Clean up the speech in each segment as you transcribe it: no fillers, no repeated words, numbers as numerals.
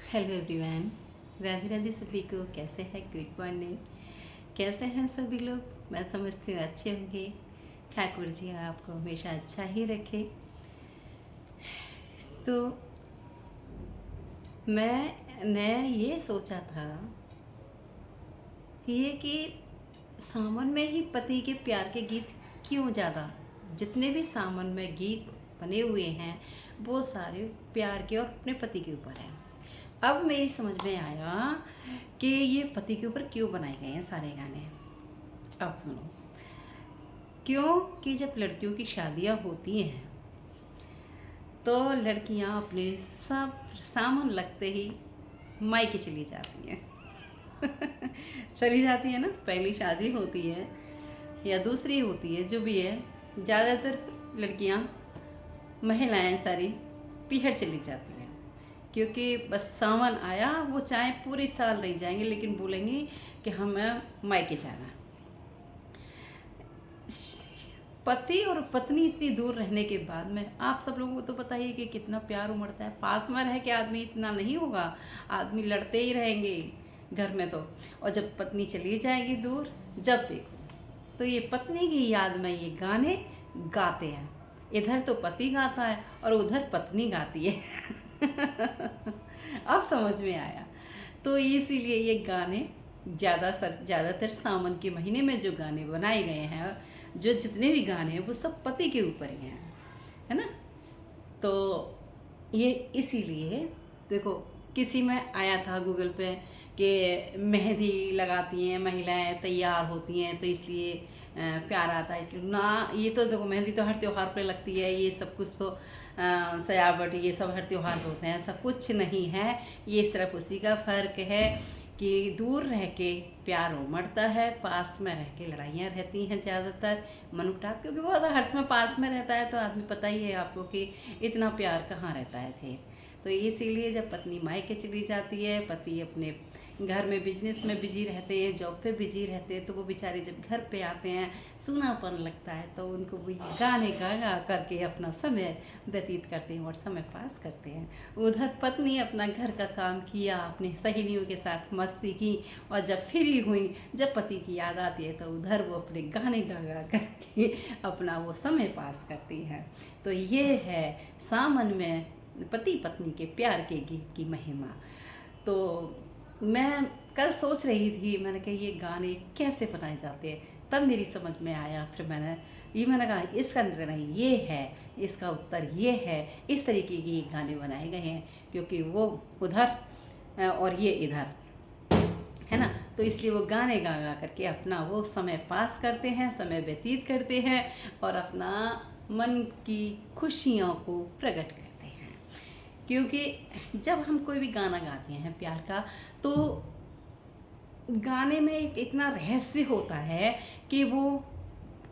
Hello everyone, Radhe Radhe सभी को। कैसे हैं? Good morning. कैसे हैं सभी लोग? मैं समझती हूँ अच्छे होंगे। ठाकुर जी आपको हमेशा अच्छा ही रखे। तो मैंने ये सोचा था कि सावन में ही पति के प्यार के गीत क्यों ज़्यादा, जितने भी सावन में गीत बने हुए हैं वो सारे प्यार के और अपने पति के ऊपर हैं। अब मेरी समझ में आया कि ये पति के ऊपर क्यों बनाए गए हैं सारे गाने। अब सुनो, क्यों कि जब लड़कियों की शादियां होती हैं तो लड़कियां अपने सब सामान लगते ही मायके चली जाती हैं। चली जाती है ना, पहली शादी होती है या दूसरी होती है, जो भी है, ज़्यादातर लड़कियां, महिलाएं सारी पीहर चली जाती हैं। क्योंकि बस सावन आया, वो चाहे पूरे साल नहीं जाएंगे लेकिन बोलेंगे कि हमें मायके जाना है। पति और पत्नी इतनी दूर रहने के बाद में आप सब लोगों को तो पता ही है कि कितना प्यार उमड़ता है। पास में रह के आदमी इतना नहीं होगा, आदमी लड़ते ही रहेंगे घर में तो। और जब पत्नी चली जाएगी दूर, जब देखो तो ये पत्नी की याद में ये गाने गाते हैं। इधर तो पति गाता है और उधर पत्नी गाती है। अब समझ में आया। तो इसीलिए ये गाने ज़्यादातर सावन के महीने में जो गाने बनाए गए हैं, जो जितने भी गाने हैं वो सब पति के ऊपर ही हैं, है ना। तो ये इसीलिए देखो, किसी में आया था गूगल पे कि मेहंदी लगाती हैं महिलाएं, तैयार होती हैं तो इसलिए प्यार आता है। इसलिए ना, ये तो देखो मेहंदी तो हर त्योहार पे लगती है, ये सब कुछ तो सजावट ये सब हर त्योहार पे होते हैं, ऐसा कुछ नहीं है। ये सिर्फ उसी का फ़र्क है कि दूर रह के प्यार उमड़ता है, पास में रह के लड़ाइयाँ रहती हैं ज़्यादातर मनमुटाव। क्योंकि वो अगर हर समय पास में रहता है तो आदमी, पता ही है आपको कि इतना प्यार कहाँ रहता है फिर। तो इसीलिए जब पत्नी मायके चली जाती है, पति अपने घर में बिजनेस में बिजी रहते हैं, जॉब पे बिजी रहते हैं, तो वो बेचारे जब घर पे आते हैं सूनापन लगता है, तो उनको वो गाने गा गा करके अपना समय व्यतीत करते हैं और समय पास करते हैं। उधर पत्नी अपना घर का काम किया, अपने सहेलियों के साथ मस्ती की, और जब फ्री हुई, जब पति की याद आती है तो उधर वो अपने गाने गा गा करके अपना वो समय पास करती है। तो ये है सावन में पति पत्नी के प्यार के गीत की महिमा। तो मैं कल सोच रही थी, मैंने कहा ये गाने कैसे बनाए जाते हैं, तब मेरी समझ में आया। फिर मैंने कहा इसका निर्णय ये है, इसका उत्तर ये है, इस तरीके के ये गाने बनाए गए हैं क्योंकि वो उधर और ये इधर, है ना। तो इसलिए वो गाने गा गा करके अपना वो समय पास करते हैं, समय व्यतीत करते हैं और अपना मन की खुशियों को प्रकट करते हैं। क्योंकि जब हम कोई भी गाना गाते हैं प्यार का, तो गाने में एक इतना रहस्य होता है कि वो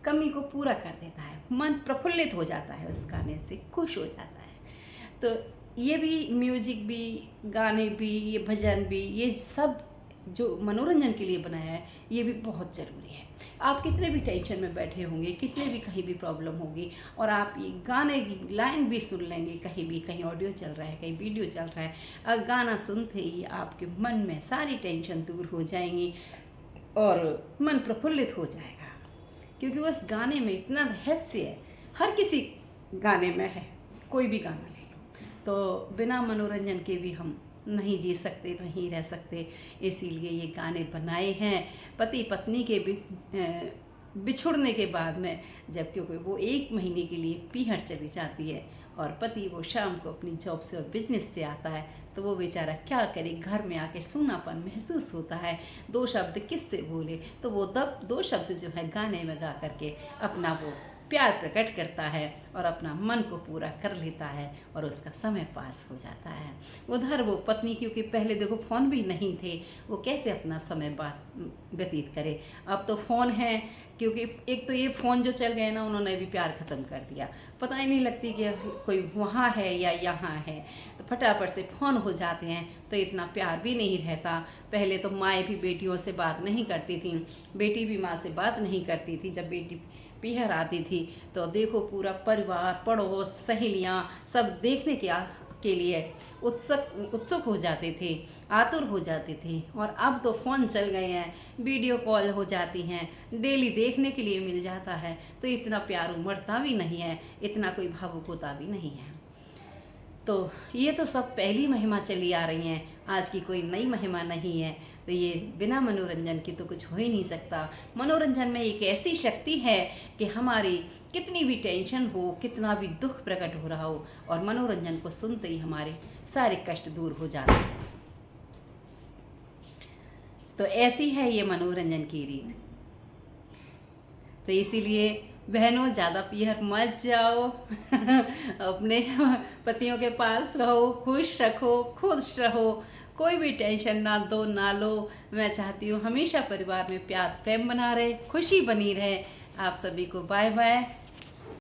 कमी को पूरा कर देता है, मन प्रफुल्लित हो जाता है, उस गाने से खुश हो जाता है। तो ये भी म्यूजिक भी, गाने भी, ये भजन भी, ये सब जो मनोरंजन के लिए बनाया है, ये भी बहुत ज़रूरी है। आप कितने भी टेंशन में बैठे होंगे, कितने भी कहीं भी प्रॉब्लम होगी, और आप ये गाने की लाइन भी सुन लेंगे, कहीं भी, कहीं ऑडियो चल रहा है, कहीं वीडियो चल रहा है, और गाना सुनते ही आपके मन में सारी टेंशन दूर हो जाएंगी और मन प्रफुल्लित हो जाएगा। क्योंकि उस गाने में इतना रहस्य है, हर किसी गाने में है, कोई भी गाना ले लो। तो बिना मनोरंजन के भी हम नहीं जी सकते, नहीं रह सकते। इसीलिए ये गाने बनाए हैं पति पत्नी के बिछुड़ने के बाद में, जब क्योंकि वो 1 महीने के लिए पीहर चली जाती है और पति वो शाम को अपनी जॉब से और बिजनेस से आता है, तो वो बेचारा क्या करे, घर में आके सूनापन महसूस होता है। 2 शब्द किससे बोले, तो वो तब 2 शब्द जो है गाने में गा करके अपना वो प्यार प्रकट करता है और अपना मन को पूरा कर लेता है और उसका समय पास हो जाता है। उधर वो पत्नी, क्योंकि पहले देखो फ़ोन भी नहीं थे, वो कैसे अपना समय व्यतीत करे। अब तो फ़ोन है, क्योंकि एक तो ये फ़ोन जो चल गए ना, उन्होंने भी प्यार ख़त्म कर दिया। पता ही नहीं लगती कि कोई वहाँ है या यहाँ है, तो फटाफट से फ़ोन हो जाते हैं, तो इतना प्यार भी नहीं रहता। पहले तो माएँ भी बेटियों से बात नहीं करती थी, बेटी भी माँ से बात नहीं करती थी। जब बेटी पीहर आती थी तो देखो पूरा परिवार, पड़ोस, सहेलियाँ सब देखने के के लिए उत्सुक हो जाते थे, आतुर हो जाते थे। और अब तो फ़ोन चल गए हैं, वीडियो कॉल हो जाती हैं, डेली देखने के लिए मिल जाता है, तो इतना प्यार उमड़ता भी नहीं है, इतना कोई भावुक होता भी नहीं है। तो ये तो सब पहली महिमा चली आ रही हैं, आज की कोई नई महिमा नहीं है। तो ये बिना मनोरंजन के तो कुछ हो ही नहीं सकता। मनोरंजन में एक ऐसी शक्ति है कि हमारी कितनी भी टेंशन हो, कितना भी दुख प्रकट हो रहा हो, और मनोरंजन को सुनते ही हमारे सारे कष्ट दूर हो जाते हैं। तो ऐसी है ये मनोरंजन की रीत। तो इसीलिए बहनों, ज़्यादा पीहर मत जाओ अपने पतियों के पास रहो, खुश रखो, खुश रहो, कोई भी टेंशन ना दो ना लो। मैं चाहती हूँ हमेशा परिवार में प्यार प्रेम बना रहे, खुशी बनी रहे। आप सभी को बाय बाय।